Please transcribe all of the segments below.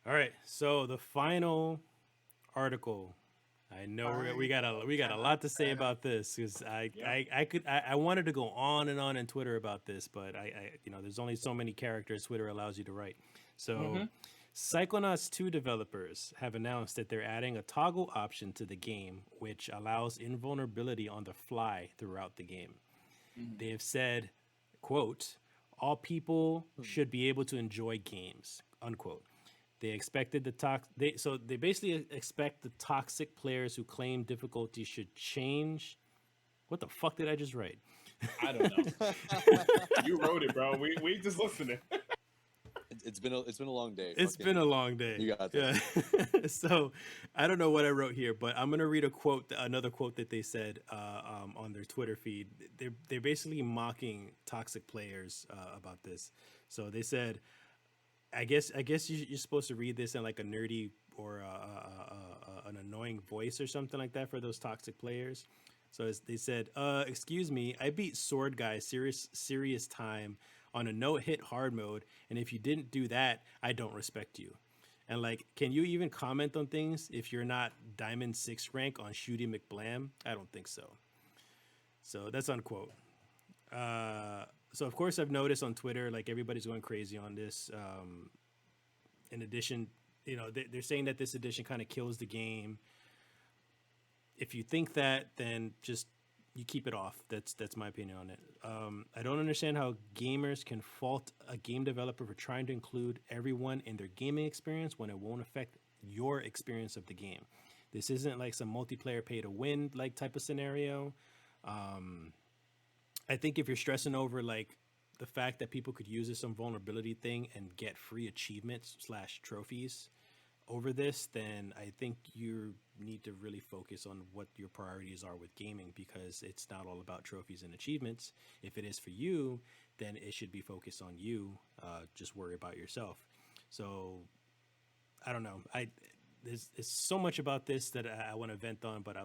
All right. So the final article. I know we got a lot to say about this because I wanted to go on and on in Twitter about this, but there's only so many characters Twitter allows you to write. So Psychonauts 2 developers have announced that they're adding a toggle option to the game, which allows invulnerability on the fly throughout the game. They have said, quote, all people should be able to enjoy games, unquote. They expected they basically expect the toxic players who claim difficulty should change. What the fuck did I just write? I don't know. You wrote it, bro. We just listening. It's been a long day. It's been a long day. You got that. Yeah. So I don't know what I wrote here, but I'm gonna read another quote that they said on their Twitter feed. They're basically mocking toxic players about this. So they said, I guess you're supposed to read this in like a nerdy or an annoying voice or something like that for those toxic players. So they said, excuse me, I beat Sword Guy serious time on a no-hit hard mode, and if you didn't do that, I don't respect you. And like, can you even comment on things if you're not Diamond 6 rank on Shooty McBlam? I don't think so. So that's unquote. So of course I've noticed on Twitter, like everybody's going crazy on this. In addition, they're saying that this edition kind of kills the game. If you think that, then just you keep it off. That's my opinion on it. I don't understand how gamers can fault a game developer for trying to include everyone in their gaming experience when it won't affect your experience of the game. This isn't like some multiplayer pay to win like type of scenario. I think if you're stressing over like the fact that people could use this some vulnerability thing and get free achievements / trophies over this, then I think you need to really focus on what your priorities are with gaming, because it's not all about trophies and achievements. If it is for you, then it should be focused on you. Just worry about yourself. So I don't know. There's so much about this that I want to vent on, but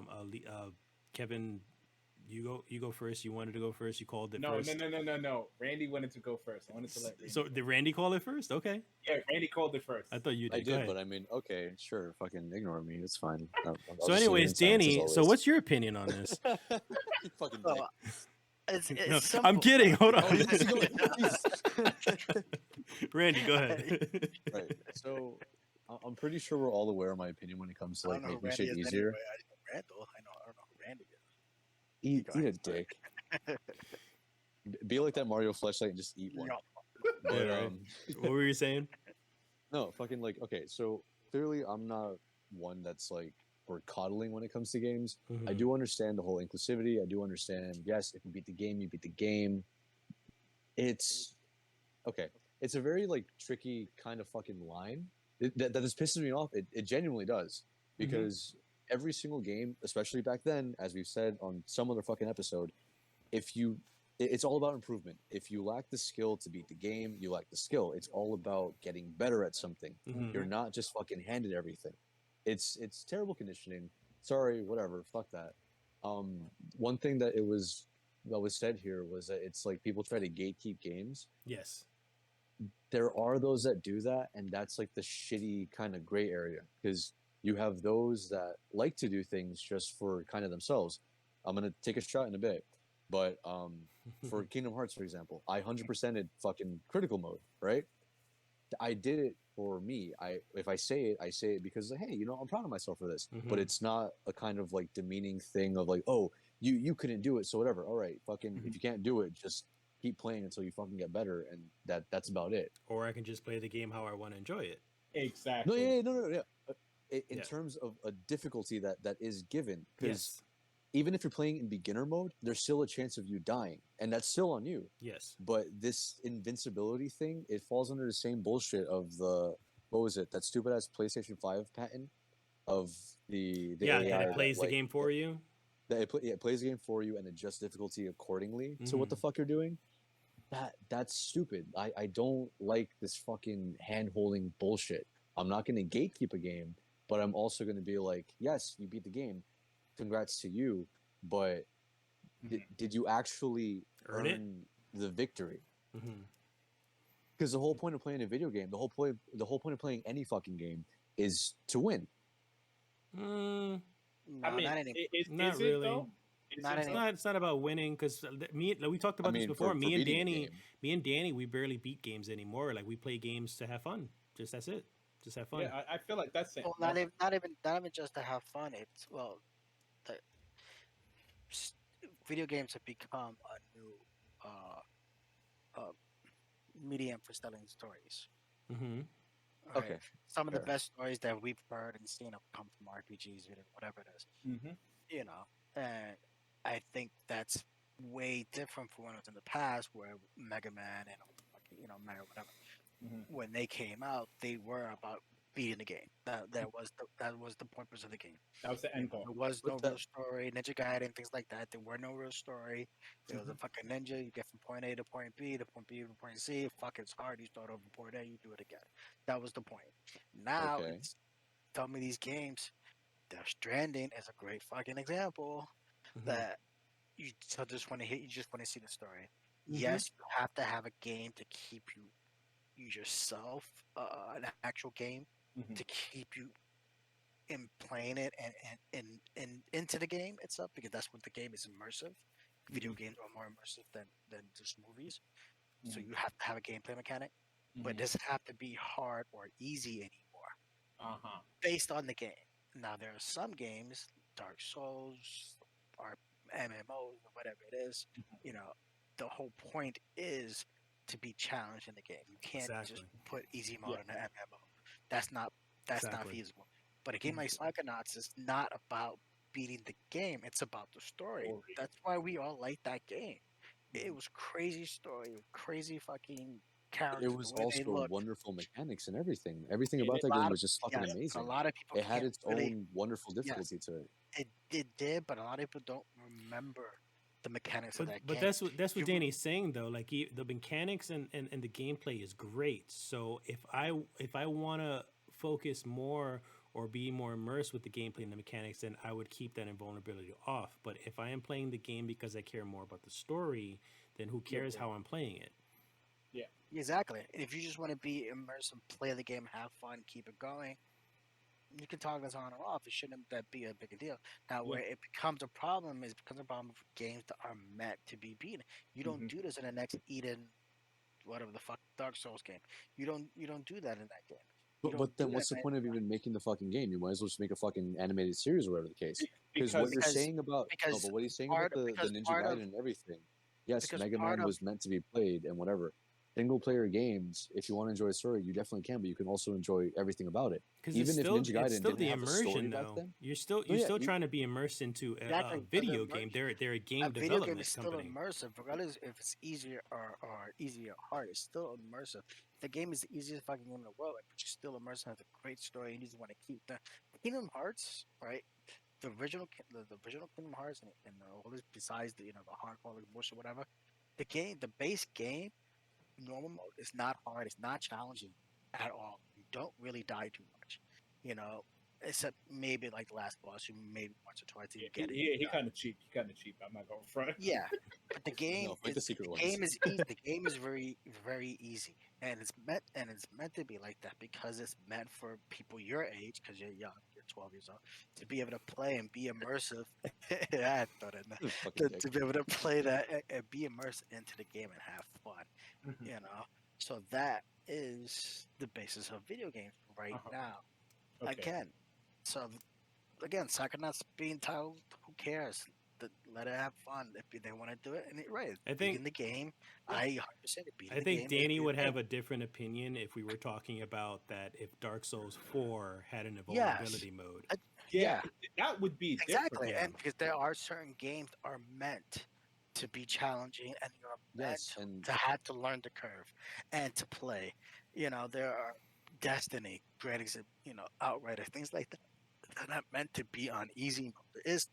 Kevin, you go first. You wanted to go first. You called it first. No. Randy wanted to go first. I wanted to let Randy So did Randy call it first? Okay. Yeah, Randy called it first. I thought you did. I did, but I mean, okay, sure. Fucking ignore me. It's fine. So anyways, Danny, so what's your opinion on this? You fucking dick. No, I'm kidding. Hold on. Oh, Randy, go ahead. Right. So I'm pretty sure we're all aware of my opinion when it comes to like making shit easier. Anyway. I don't know who Randy is. Eat a dick. Be like that Mario fleshlight and just eat one. But, what were you saying? No, fucking like, okay, so clearly I'm not one that's like, or coddling when it comes to games. Mm-hmm. I do understand the whole inclusivity. I do understand, yes, if you beat the game, you beat the game. It's, okay, it's a very like tricky kind of fucking line. That this pisses me off. It genuinely does. Because every single game, especially back then, as we've said on some other fucking episode, it's all about improvement. If you lack the skill to beat the game, you lack the skill. It's all about getting better at something. You're not just fucking handed everything. It's terrible conditioning. Sorry, whatever. Fuck that. One thing that was said here was that it's like people try to gatekeep games. Yes. There are those that do that, and that's like the shitty kind of gray area, because you have those that like to do things just for kind of themselves. I'm going to take a shot in a bit. But for Kingdom Hearts, for example, I 100%ed fucking critical mode, right? I did it for me. If I say it because, hey, I'm proud of myself for this. But it's not a kind of like demeaning thing of like, oh, you couldn't do it, so whatever. All right, fucking, if you can't do it, just keep playing until you fucking get better, and that's about it. Or I can just play the game how I want to enjoy it. Exactly. No. In terms of a difficulty that is given, because even if you're playing in beginner mode, there's still a chance of you dying, and that's still on you. Yes. But this invincibility thing, it falls under the same bullshit of the, what was it, that stupid ass PlayStation 5 patent of the AI that it plays the game for you. That it plays the game for you and adjusts difficulty accordingly to what the fuck you're doing. That's stupid. I don't like this fucking hand-holding bullshit. I'm not going to gatekeep a game, but I'm also going to be like, yes, you beat the game. Congrats to you, but did you actually earn the victory? Because the whole point of playing a video game, the whole point of playing any fucking game is to win. Mm, No, I mean, not anymore. Not is really. it though? Is Not it it's though? anymore. not. It's not about winning because me. Like, we talked I about this mean, before. for beating a game. Me and Danny, we barely beat games anymore. Like we play games to have fun. Just that's it. Just have fun. Yeah, I feel like that's it. Well, not even just to have fun. It's well, the s- video games have become a new uh, uh medium for telling stories. Mm-hmm. Right. Okay, Some of the fair. best stories that we've heard and seen have come from RPGs, whatever it is. Mm-hmm. You know, and I think that's way different from when it was in the past, where Mega Man and Mega whatever, Mm-hmm. when they came out, they were about beating the game. That was the purpose of the game. That was the end goal. There was But no that real story, Ninja Gaiden, things like that. There were no real story. It was a Mhm. fucking ninja. You get from point A to point B to point B to point C. Fuck, it's hard. You start over point A, you do it again. That was the point. Now okay. it's tell me these games. Death Stranding is a great fucking example Mm-hmm. that just want to hit. You just want to see the story. Mhm. Yes, you have to have a game to keep you yourself, an actual game Mhm. to keep you in playing it and into the game itself, because that's what the game is immersive. Video Mhm. games are more immersive than just movies, so Mhm. you have to have a gameplay mechanic, but it Mhm. doesn't have to be hard or easy anymore Uh-huh. based on the game. Now there are some games, Dark Souls or MMOs or whatever it is, Mhm. the whole point is to be challenged in the game. You can't just Exactly. put easy Yeah. mode in an MMO. That's not Exactly. feasible. But a game like Psychonauts is not about beating the game, it's about the story. Story. That's why we all like that game. It Mhm. was crazy story, crazy fucking It characters, the was way they also looked. wonderful mechanics and everything. Everything It about is. that A game lot of was just fucking yes, but a amazing. lot of people It had can't its really. own wonderful Yes, difficulty to it. it did, but a lot of people don't remember the mechanics of that But game. that's what You Danny's saying though. Like the mechanics and the gameplay is great. So if I want to focus more or be more immersed with the gameplay and the mechanics, then I would keep that invulnerability off. But if I am playing the game because I care more about the story, then who Yeah, cares bro. how I'm playing it? Yeah. exactly. If you just want to be immersed and play the game, have fun, keep it going, you can toggle this on or off. It shouldn't that be a big deal. Now, Yeah. where it becomes a problem is it becomes a problem for games that are meant to be beaten. You don't Mhm. do this in the next Eden, whatever the fuck Dark Souls game. You don't do that in that game. You But, don't but do then that what's the in point of even making the fucking game? You might as well just make a fucking animated series or whatever the case. Because what Because you're because saying about no, because but what he's saying about the Ninja part of Gaiden and everything, yes, because Mega part Man of was meant to be played and whatever. Single player games, if you want to enjoy a story, you definitely can, but you can also enjoy everything about it. Because Even if Ninja it's Gaiden still didn't the have a story immersion back though. then, You're still no, yeah, trying to be immersed into a exactly because video game. They're a a game video game is development still company. immersive, regardless if it's easier or easier or hard. It's still immersive. The game is the easiest fucking game in the world, but you're still immersive. Has a great story, and you just want to keep the Kingdom Hearts, right? The original Kingdom Hearts, and all this besides the the hardcore like bullshit, whatever. The base game, normal mode, is not hard. It's not challenging at all. You don't really die too much, you know, except maybe like the last boss. You maybe once or twice you yeah, get it. he kind of cheap. He kind of cheap. I'm not going front. Yeah, but no, fight the secret ones. the game is very very easy, and it's meant to be like that because it's meant for people your age, because you're young, you're 12 years old, to be able to play and be immersive. Yeah, I thought it. Fucking To dick. be able to play that and be immersed into the game and have fun, Mhm. So that is the basis of video games right Uh-huh. now. Okay. Again, so again, Psychonauts being titled, who cares? Let it have fun. If they want to do it, and right, I beating think the game, Yeah. I 100% beating I the think game is Danny beating would the have game. a different opinion if we were talking about that if Dark Souls 4 had an Yes, invulnerability mode. Yeah, yeah, that would be different. exactly. Yeah. And because there are certain games that are meant to be challenging, and you're meant Yes, and to have to learn the curve and to play. There are Destiny, great example. Outrider, things like that. They're not meant to be on easy mode. There is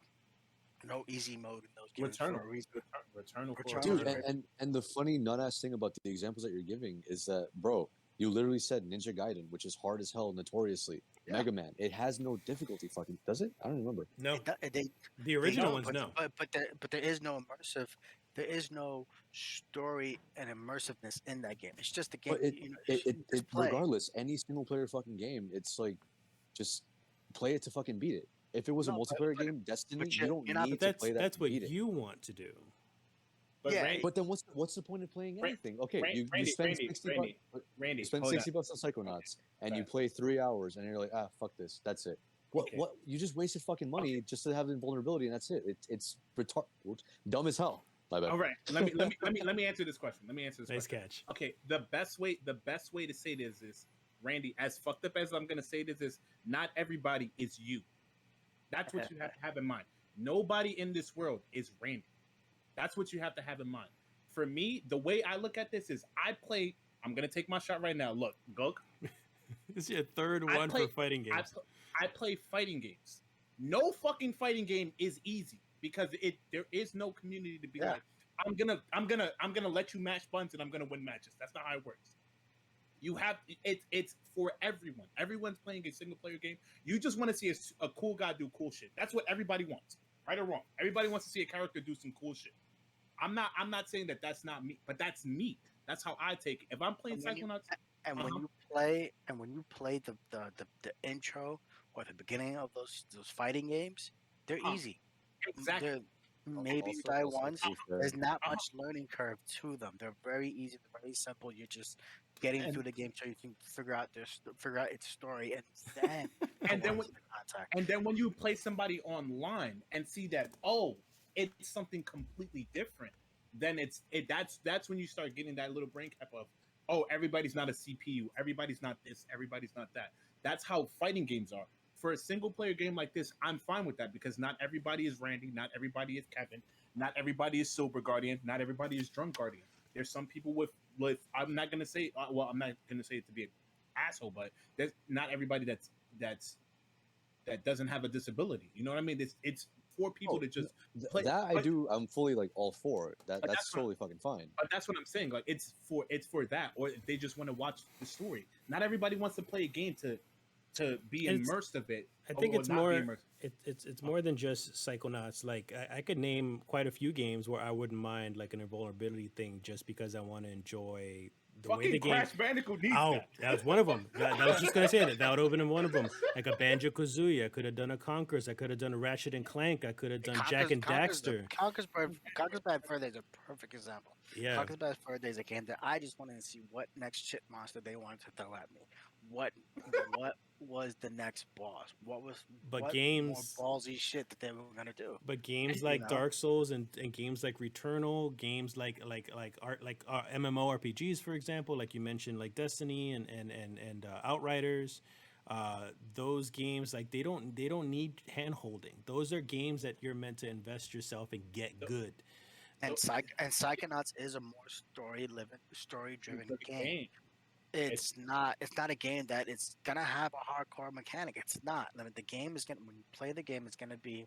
no easy mode in those games for Returnal. a reason. Returnal for Returnal dude, is Returnal. great. and the funny nut ass thing about the examples that you're giving is that, bro, you literally said Ninja Gaiden, which is hard as hell notoriously. Yeah. Mega Man, it has no difficulty. Fucking does it? I don't remember. No, They the original don't, ones no. but there is no immersive There is no story and immersiveness in that game. It's just a game. But it, You know, it, it, it's it play. regardless, any single player fucking game, it's like just play it to fucking beat it. If it was a No, multiplayer game, Destiny, but you don't you're not- need But to play that that's to what beat it. you want to do. But Yeah, Randy, But then what's the point of playing Ran- anything? Okay, Ran- you Randy, spend Randy, 60 Randy, bucks. Randy, You spend hold 60 on. bucks on Psychonauts and you Right. play 3 hours and you're like, fuck this. That's it. Okay. What you just wasted fucking money just to have the invulnerability and that's it. It's dumb as hell. My bad. All right. Let me answer this question. Let me answer this Nice question. catch. Okay, the best way to say this is, Randy, as fucked up as I'm gonna say this is, not everybody is you. That's what you have to have in mind. Nobody in this world is Randy. That's what you have to have in mind. For me, the way I look at this is I'm gonna take my shot right now. Look, Gok, This is your third I one play- for fighting games. I play fighting games. No fucking fighting game is easy because there is no community to be Yeah. like, I'm gonna let you match buttons and I'm gonna win matches. That's not how it works. You have it's for everyone. Everyone's playing a single player game. You just want to see a cool guy do cool shit. That's what everybody wants, right or wrong. Everybody wants to see a character do some cool shit. I'm not saying that that's not me, but that's me. That's how I take it. If I'm playing And when you- Psychonauts, and when you play the intro or the beginning of those fighting games, they're easy. exactly. They're maybe die once. to be fair, There's not Uh-huh. much learning curve to them. They're very easy, they're very simple. You're just getting And- through the game so you can figure out its story, and then And go then on when- to the contact. And then when you play somebody online and see that, oh, it's something completely different, then that's when you start getting that little brain cap of, oh, everybody's not a CPU, everybody's not this, everybody's not that. That's how fighting games are. For a single player game like this, I'm fine with that because not everybody is Randy, not everybody is Kevin, not everybody is Sober Guardian, not everybody is Drunk Guardian. There's some people with I'm not gonna say I'm not gonna say it to be an asshole, but there's not everybody that doesn't have a disability. You know what I mean? It's for people Oh, to just play. that I but- do. I'm fully like all for it. But That's that's what- totally fucking fine. But that's what I'm saying. Like it's for that, or they just want to watch the story. Not everybody wants to play a game to be It's- immersed of it. I think or it's not be more. immersed. It's more than just Psychonauts. Like I could name quite a few games where I wouldn't mind like an invulnerability thing just because I want to enjoy the way Fucking the game. Crash Bandicoot needs Oh, that. that was one of them. That was just gonna say that. That would have been one of them. Like a Banjo Kazooie. I could have done a Conquerors. I could have done a Ratchet and Clank. I could have done Jack and Daxter. Conquer's Bad Fur Day is a perfect example. Yeah. Conquer's Bad Fur Day is a game that I just wanted to see what next shit monster they wanted to throw at me. What was the next boss? What But what games- more ballsy shit that they were gonna do? But games You like know? Dark Souls and games like Returnal, games like MMORPGs, for example, like you mentioned, like Destiny and Outriders, those games like they don't need hand holding. Those are games that you're meant to invest yourself and get good. And Psychonauts is a more story-driven game. It's not a game that it's gonna have a hardcore mechanic. It's not. I mean, the game is gonna when you play the game, it's gonna be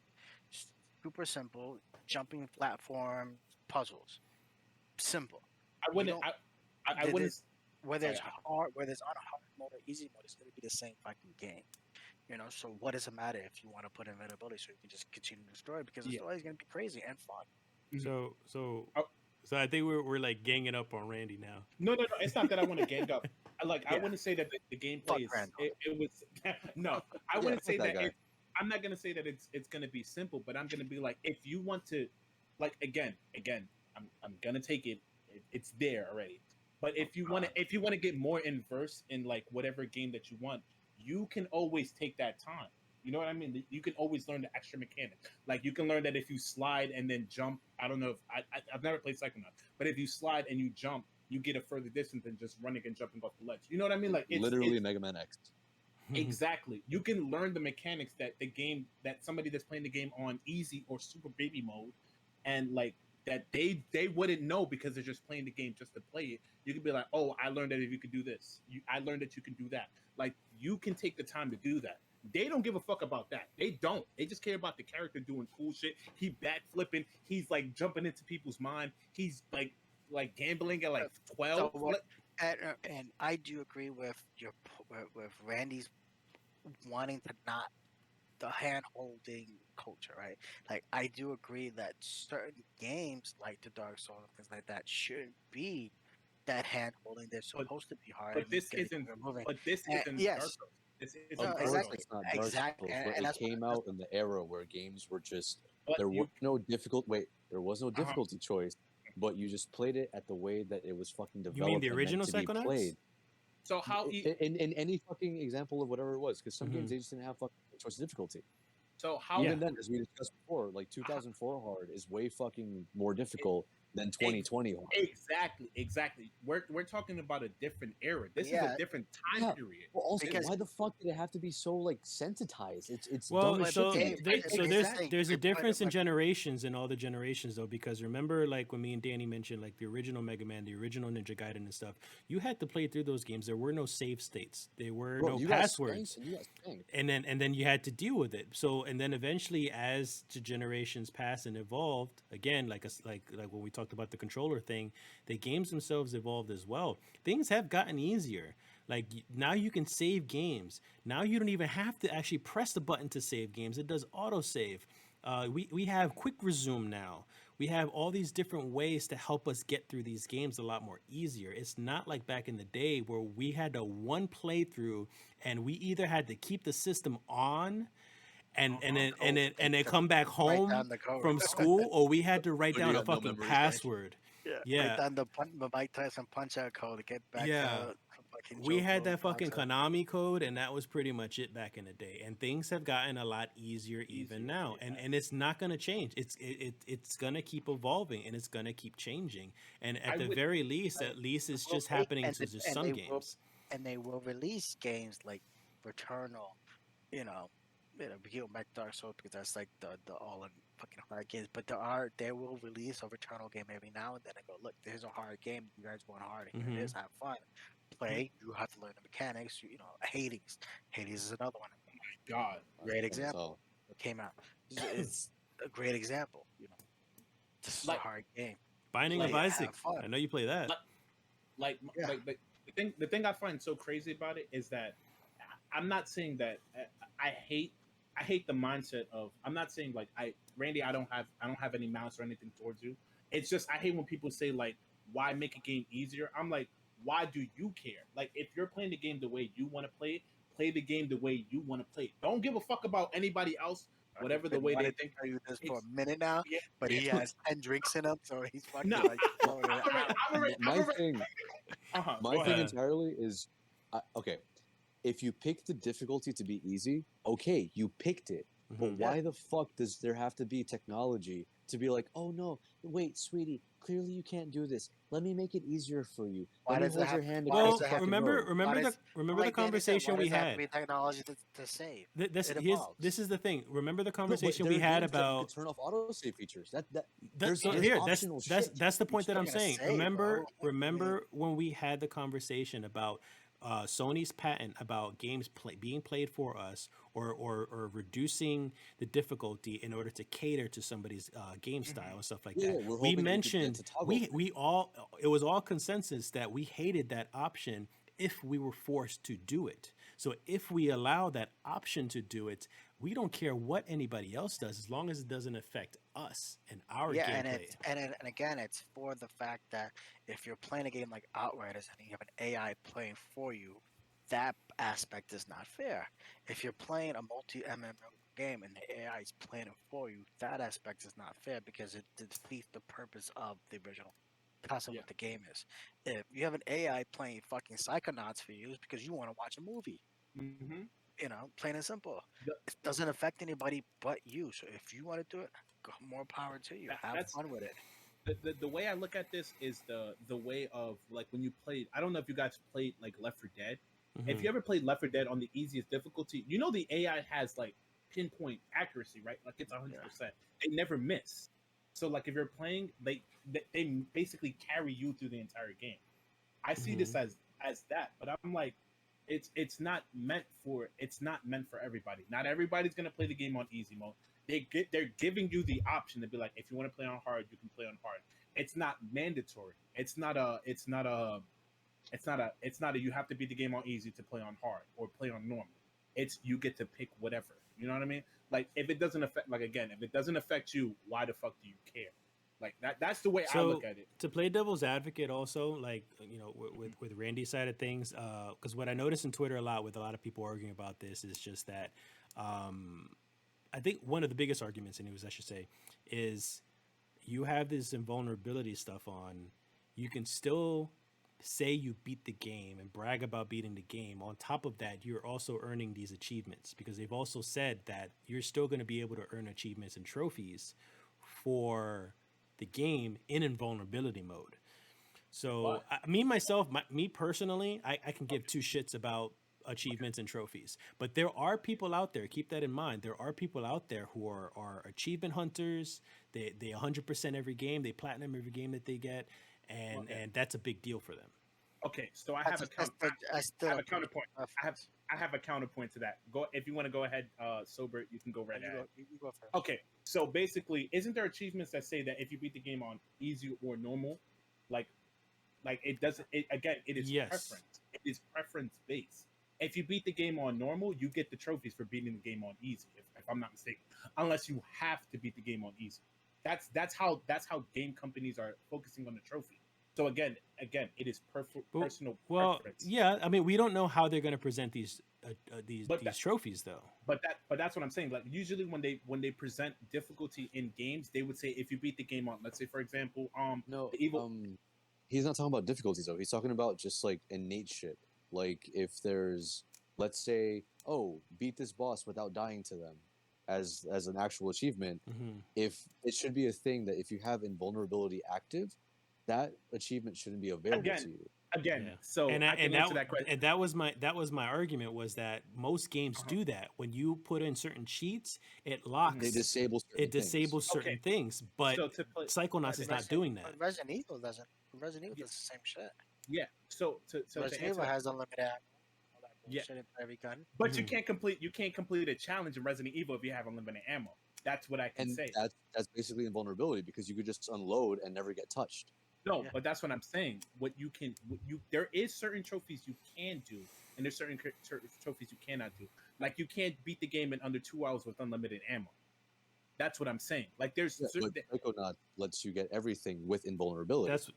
super simple, jumping platform puzzles. Simple. I wouldn't. don't- I did wouldn't. it- Whether it's Sorry, whether it's on hard mode or easy mode, it's gonna be the same fucking game. You know, so what does it matter if you want to put inevitability so you can just continue the story because the Yeah. story is gonna be crazy and fun. So Oh. I think we're like ganging up on Randy now. No. It's not that I want to gang up. I Yeah. wouldn't say that the gameplay Fuck is. Randall. It was no. I Yeah, wouldn't say fuck that that. guy. I'm not gonna say that it's gonna be simple, but I'm gonna be like, if you want to, like again, I'm gonna take it. It's there already. But if you want to get more inverse in like whatever game that you want, you can always take that time. You know what I mean? You can always learn the extra mechanic. Like you can learn that if you slide and then jump. I don't know if I've never played Psychonauts, but if you slide and you jump, you get a further distance than just running and jumping off the ledge. You know what I mean? Like Literally Mega Man X. exactly. You can learn the mechanics that somebody that's playing the game on easy or super baby mode, and like that they wouldn't know because they're just playing the game just to play it. You could be like, oh, I learned that if you could do this. I learned that you can do that. Like you can take the time to do that. They don't give a fuck about that. They don't. They just care about the character doing cool shit. He backflipping. He's like jumping into people's mind. He's like gambling at like 12. And I do agree with with Randy's wanting to not the hand holding culture, right? Like I do agree that certain games like the Dark Souls and things like that should be that hand holding. They're But supposed to be hard but and this getting isn't. and moving. But this And isn't Dark yes, Souls. This no, isn't Of Dark course, Souls. exactly, it's not Dark exactly, Souls, but and it that's what came that's out in the era where games were just But there was you. no difficult. Wait, there was no Uh-huh. difficulty choice, but you just played it at the way that it was fucking You mean developed the and meant original to be Psychonauts? played. So how? In any fucking example of whatever it was, because some games Hmm. they just didn't have fucking choice of difficulty. So how? Yeah. Even then, as we discussed before, like 2004 hard is way fucking more difficult than Ex- 2020 hard. Exactly. We're talking about a different era. This is yeah, a different time Yeah. period. Well, also, because why the fuck did it have to be so like sensitized? It's dumb Well, as but shit to me. so here's the thing, there's a you put it difference in like generations in all the generations though, because remember like when me and Danny mentioned like the original Mega Man, the original Ninja Gaiden and stuff, you had to play through those games. There were no save states. There were Bro, no you got passwords. spanked and you got spanked. And then you had to deal with it. So and then eventually as the generations passed and evolved, again like when we talked about the controller thing, the games themselves evolved as well. Things have gotten easier. Like now you can save games. Now you don't even have to actually press the button to save games. It does autosave. We have quick resume now. We have all these different ways to help us get through these games a lot more easier. It's not like back in the day where we had a one playthrough and we either had to keep the system on and then to come back write home down the code. from school, or we had to write But you down a got no fucking memory lane. password. Yeah, write Yeah, down the Mike Tyson punch out code to get back yeah. to fucking We Joe had Blow that fucking concept. Konami code, and that was pretty much it back in the day. And things have gotten a lot easier even Easier, now, yeah. and it's not gonna change. It's gonna keep evolving, and it's gonna keep changing. And at I the would. very least, at least it's just happening And to just some games. they will release games like Returnal, you know, we go back to Dark Souls because that's like the all in fucking hard games. But they will release a Returnal game every now and then and go, look, there's a hard game. You guys want hard? Here it is. Have fun. Play. You have to learn the mechanics. You know, Hades. Hades is another one. God. Great So, example. It came out. It's a great example. You know, this is a Like- hard game. Binding Like, of Isaac. have fun. I know you play that. Like, Yeah. like the thing I find so crazy about it is that I'm not saying that I hate the mindset of. I'm not saying like Randy, I don't have any malice or anything towards you. It's just I hate when people say like, why make a game easier? I'm like, why do you care? Like if you're playing the game the way you want to play it, play the game the way you want to play it. Don't give a fuck about anybody else, whatever the Been way they wanting to think. tell you this for It's- a minute now, Yeah. but he has 10 drinks in him, so he's fucking No. like blowing it I'm out. already- my thing, Uh-huh. my Go thing ahead. entirely is, okay, if you pick the difficulty to be easy, okay, you picked it. But Mhm. why the fuck does there have to be technology to be like, oh no, wait, sweetie, clearly you can't do this. Let me make it easier for you. Why Let me does it hold your have- hand why across Well, the fucking remember road. remember Why the does- remember the like Danny said, conversation why we does it have had. to be technology to save. This It here's, evolves. this is the thing. Remember the No, but conversation there we are had games that you about could turn off autosave features. That's There's optional shit. that's the point that I'm Still gonna saying. save, Remember bro. I mean- remember when we had the conversation about Sony's patent about games being played for us, or reducing the difficulty in order to cater to somebody's game style and stuff like Yeah, that. we're We hoping that you could get mentioned to toggle we all it was all consensus that we hated that option if we were forced to do it. So if we allow that option to do it, we don't care what anybody else does as long as it doesn't affect us and our Yeah, and gameplay. it's and again, it's for the fact that if you're playing a game like Outriders and you have an AI playing for you, that aspect is not fair. If you're playing a multi-MMO game and the AI is playing it for you, that aspect is not fair because it defeats the purpose of the original concept Yeah. what the game is. If you have an AI playing fucking Psychonauts for you, it's because you want to watch a movie. Mm-hmm. You know, plain and simple. The- It doesn't affect anybody but you. So if you want to do it, more power to you. Have That's- fun with it. The way I look at this is the way of like when you played. I don't know if you guys played like Left 4 Dead. If Mhm. you ever played Left 4 Dead on the easiest difficulty, you know the AI has like pinpoint accuracy, right? Like it's 100%. They never miss. So like if you're playing, they basically carry you through the entire game. I see this as that, but I'm like, it's not meant for everybody. Not everybody's gonna play the game on easy mode. They're giving you the option to be like, if you want to play on hard, you can play on hard. It's not mandatory. It's not a you have to beat the game on easy to play on hard or play on normal. It's you get to pick whatever. You know what I mean? Like if it doesn't affect, like again, if it doesn't affect you, why the fuck do you care? Like that's the way I So look at it. to play devil's advocate, also like with Randy's side of things, because what I notice in Twitter a lot with a lot of people arguing about this is just that I think one of the biggest arguments, anyways, I should say, is you have this invulnerability stuff on. You can still say you beat the game and brag about beating the game. On top of that, you're also earning these achievements because they've also said that you're still going to be able to earn achievements and trophies for the game in invulnerability mode. So me personally, I can give two shits about achievements and trophies. But there are people out there, keep that in mind. There are people out there who are achievement hunters. They 100% every game, they platinum every game that they get, and that's a big deal for them. Okay, so I have a counterpoint. I have a counterpoint to that. Go if you want to go ahead, Sober, you can go right ahead. You go first. Okay, so basically, isn't there achievements that say that if you beat the game on easy or normal, like it doesn't? Again, it is preference. It is preference based. If you beat the game on normal, you get the trophies for beating the game on easy. If I'm not mistaken, unless you have to beat the game on easy. That's how game companies are focusing on the trophy. So again, it is personal preference. Yeah, I mean, we don't know how they're going to present these trophies though. But that's what I'm saying. Like usually when they present difficulty in games, they would say if you beat the game on, let's say for example, he's not talking about difficulties though. He's talking about just like innate shit. Like if there's, let's say, beat this boss without dying to them, as an actual achievement. Mm-hmm. If it should be a thing that if you have invulnerability active, that achievement shouldn't be available to you. Again, Yeah. So that was my argument was that most games do that. When you put in certain cheats, it locks. They disable certain things. But Psychonauts is not doing that. Resident Evil doesn't. Resident Evil does the same shit. Yeah. So Resident Evil has unlimited ammo. Yeah. Every gun. But you can't complete a challenge in Resident Evil if you have unlimited ammo. That's what I can say. That's basically invulnerability because you could just unload and never get touched. No, but that's what I'm saying. There is certain trophies you can do, and there's certain trophies you cannot do. Like you can't beat the game in under 2 hours with unlimited ammo. That's what I'm saying. Like there's but Psychonauts lets you get everything with invulnerability. That's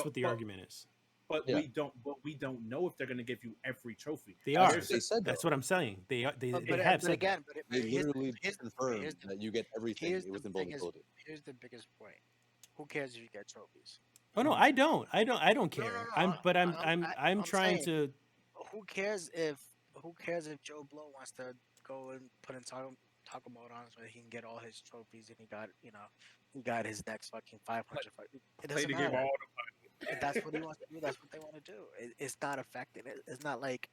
what the argument is. But we don't know if they're going to give you every trophy. They are. They said that's what I'm saying. They have said again. They literally confirmed that you get everything with invulnerability. Here's the biggest point. Who cares if you get trophies? Oh no, I don't care. No, I'm trying to. Who cares if Joe Blow wants to go and put in taco mode on so he can get all his trophies and he got his next fucking 500. It doesn't matter. If that's what he wants to do. That's what they want to do. It's not affecting it. It's not like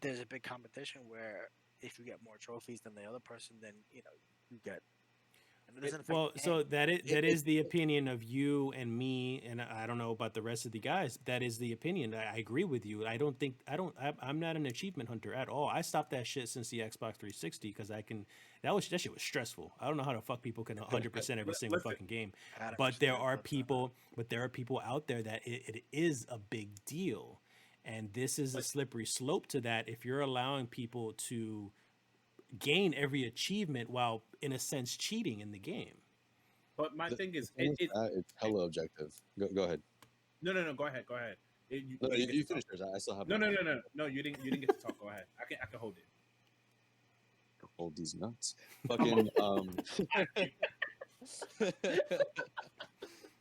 there's a big competition where if you get more trophies than the other person, then you get. So that is the opinion of you and me, and I don't know about the rest of the guys. That is the opinion. I agree with you. I'm not an achievement hunter at all. I stopped that shit since the Xbox 360 because that shit was stressful. I don't know how the fuck people can 100% every single fucking game. But there are people out there that it is a big deal, and this is a slippery slope to that. If you're allowing people to gain every achievement while in a sense cheating in the game. But my thing is it's hella objective. Go ahead. No, go ahead. You finish yours. I still have No, you didn't get to talk. Go ahead. I can hold it. Hold these nuts. Fucking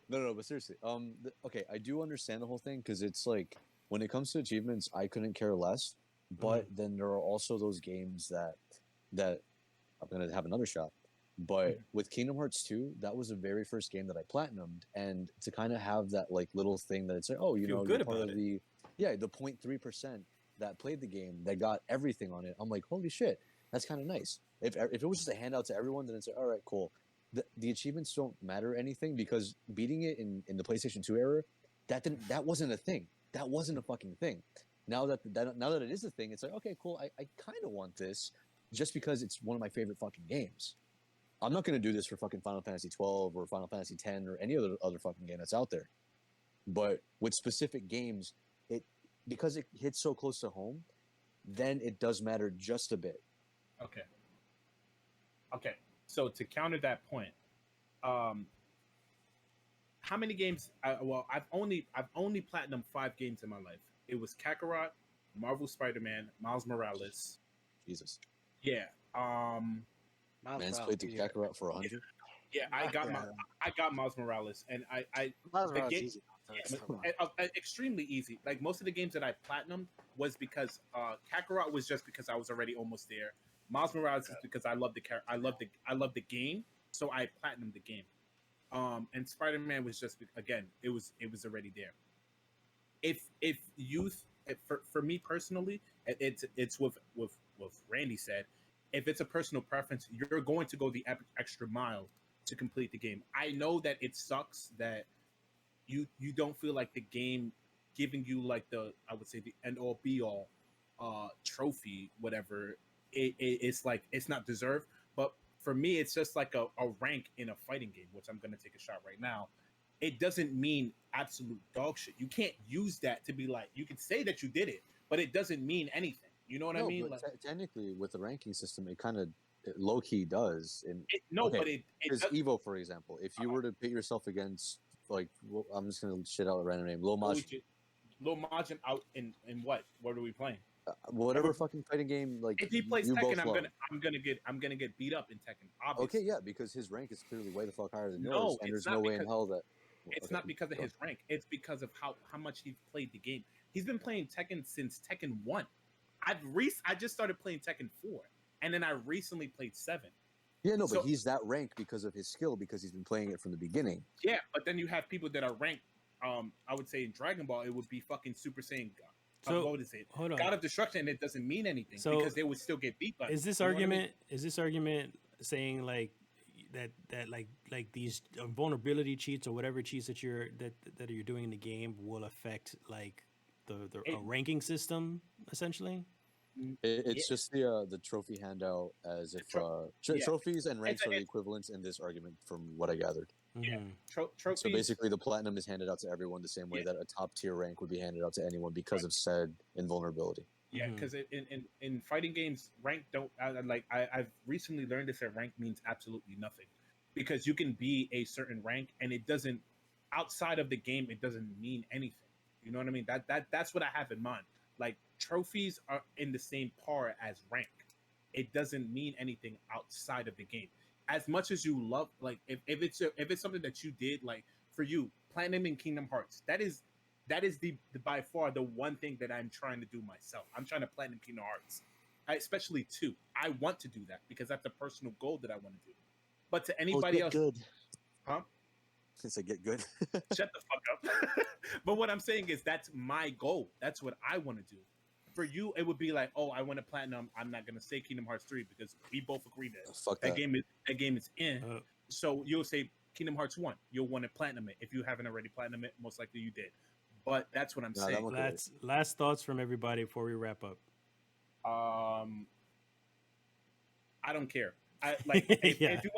No, but seriously. Okay, I do understand the whole thing because it's like when it comes to achievements, I couldn't care less. But then there are also those games that I'm gonna have another shot. But with Kingdom Hearts 2, that was the very first game that I platinumed, and to kind of have that like little thing that it's like, you're part of the 0.3% that played the game that got everything on it. I'm like, holy shit, that's kind of nice. If it was just a handout to everyone, then it's like, all right, cool. The achievements don't matter anything because beating it in the PlayStation 2 era, that wasn't a thing. That wasn't a fucking thing. Now that it is a thing, it's like, okay, cool. I kind of want this just because it's one of my favorite fucking games. I'm not going to do this for fucking Final Fantasy 12 or Final Fantasy 10 or any other fucking game that's out there. But with specific games, because it hits so close to home, then it does matter just a bit. Okay. Okay, so to counter that point, um, how many games? Well, I've only platinum 5 games in my life. It was Kakarot, Marvel Spider-Man, Miles Morales. Jesus. Yeah. Um. Miles Man's Morales played through easy. Kakarot for 100. Yeah. I got Yeah, Miles Morales, and I Miles the Morales game. easy. Yeah, extremely easy. Like most of the games that I platinumed was because Kakarot was just because I was already almost there. Miles Morales is because I love the I love the game, so I platinumed the game. And Spider Man was just again, it was already there. If youth for me personally, it's with Randy said, if it's a personal preference, you're going to go the extra mile to complete the game. I know that it sucks that you don't feel like the game giving you like the, I would say, the end all be all trophy, whatever. It's like it's not deserved. But for me, it's just like a rank in a fighting game, which I'm gonna take a shot right now. It doesn't mean absolute dog shit. You can't use that to be like, you can say that you did it, but it doesn't mean anything. You know what I No, mean? but Like technically, with the ranking system, it kind of low key does. And no, okay, but it because does. Evo, for example, if you were to pit yourself against, like, well, I'm just gonna shit out a random name, Lil Maj, Lil Majin out in what? What are we playing? whatever fucking fighting game, like If he plays you Tekken, both love. I'm gonna get beat up in Tekken. Okay, Obviously, yeah, because his rank is clearly way the fuck higher than yours, no, and it's there's no not way in because hell that. it's Okay, not because of go his rank. It's because of how much he's played the game. He's been playing Tekken since Tekken 1. I just started playing Tekken 4, and then I recently played 7. Yeah, no, but So he's that rank because of his skill, because he's been playing it from the beginning. yeah, but then you have people that are ranked. I would say in Dragon Ball, it would be fucking Super Saiyan. So What is it? hold on. God of Destruction. And it doesn't mean anything So, because they would still get beat by. Is this you know what I mean? argument? Is this argument saying that like these vulnerability cheats or whatever cheats that you're doing in the game will affect like the It- ranking system essentially? It's Yeah. just the trophy handout, as if yeah. trophies and ranks are the it's- equivalents in this argument, from what I gathered. Yeah. Mhm. Trophies. So basically, the platinum is handed out to everyone the same way Yeah. that a top tier rank would be handed out to anyone because of said invulnerability. Yeah, Mhm. because in fighting games, rank don't I've recently learned this, that rank means absolutely nothing, because you can be a certain rank and it doesn't, outside of the game, it doesn't mean anything. You know what I mean? That's what I have in mind. Like trophies are in the same par as rank. It doesn't mean anything outside of the game. As much as you love, like if it's something that you did, like for you, platinum in Kingdom Hearts, that is the by far the one thing that I'm trying to do myself. I'm trying to platinum Kingdom Hearts, especially 2. I want to do that because that's a personal goal that I want to do. But to anybody else, Good. huh? Since I get good. Shut the fuck up. But what I'm saying is that's my goal. That's what I want to do. For you, it would be like, oh, I want to platinum. I'm not gonna say Kingdom Hearts 3 because we both agree that Fuck that. that game is in. Uh, So you'll say Kingdom Hearts 1. You'll want to platinum it. If you haven't already platinum it, most likely you did. But that's what I'm Nah, saying. okay. last thoughts from everybody before we wrap up. I don't care. I like Yeah. if you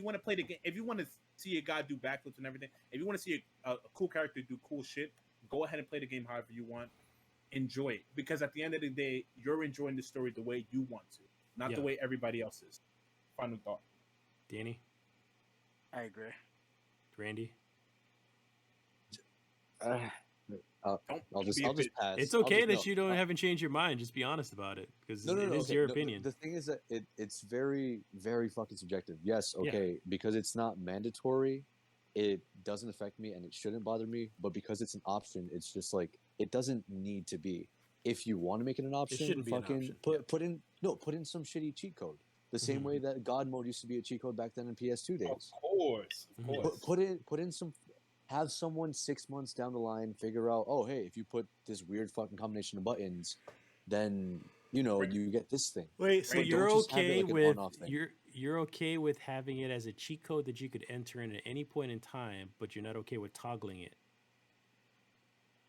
want to play the game, if you want to see a guy do backflips and everything, if you want to see a cool character do cool shit, go ahead and play the game however you want. Enjoy it, because at the end of the day, you're enjoying the story the way you want to, not Yeah. the way everybody else is. Final thought. Danny, I agree. Randy. I'll just be a pass. It's I'll okay just- that no, haven't changed your mind. Just be honest about it, because No, it is okay, your no, opinion. The thing is that it's very, very fucking subjective. Yes, Yeah. okay, because it's not mandatory, it doesn't affect me and it shouldn't bother me. But because it's an option, it's just like, it doesn't need to be. If you want to make it an option, shouldn't be an fucking option, put in some shitty cheat code. The same Mhm. way that God mode used to be a cheat code back then in PS2 Of days. course, of Mhm. course. Put in some. Have someone 6 months down the line figure out, oh hey, if you put this weird fucking combination of buttons, then Right. you get this thing. Wait, so But you're don't just have it okay like an with on-off thing. you're okay with having it as a cheat code that you could enter in at any point in time, but you're not okay with toggling it.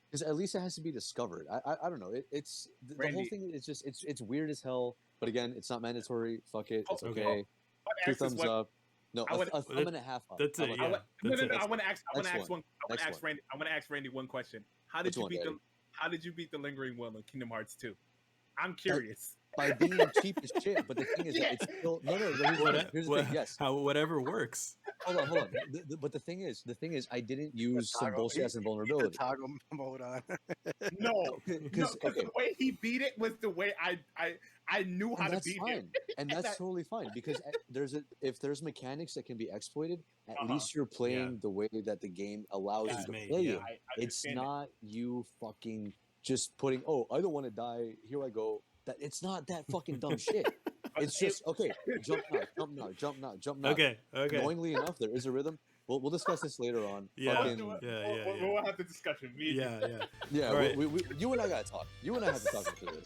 Because at least it has to be discovered. I don't know. It's the whole Randy. thing is just it's weird as hell. But again, it's not mandatory. Fuck it. It's Oh, okay. okay. I wanna 2 ask this thumbs one- up. No, I wanna- a thumb and a half up. That's How it, about yeah. that? No, no, That's no. it. I want to ask. I want to Next ask one. one. I want to Next ask Randy. I want to ask Randy one question. How did Which you one, beat Daddy? the How did you beat the Lingering Will in Kingdom Hearts 2? I'm curious. by being cheap as shit. But the thing is that it's still no. Here's the thing. Yes, whatever works. hold on. But the thing is, I didn't use some bullshit as invulnerability. Toggle mode on. No, because the way he beat it was the way I knew how to beat it. And that's totally fine because if there's mechanics that can be exploited, at Uh-huh. least you're playing the way that the game allows you to made, play yeah. it. I It's understand not you fucking just putting, oh, I don't want to die. Here I go. That it's not that fucking dumb shit. It's just okay. Jump now. Okay. Annoyingly enough, there is a rhythm. We'll discuss this later on. Yeah. Fucking, We'll have the discussion. Yeah. yeah. All right. You and I gotta talk. You and I have to talk after this.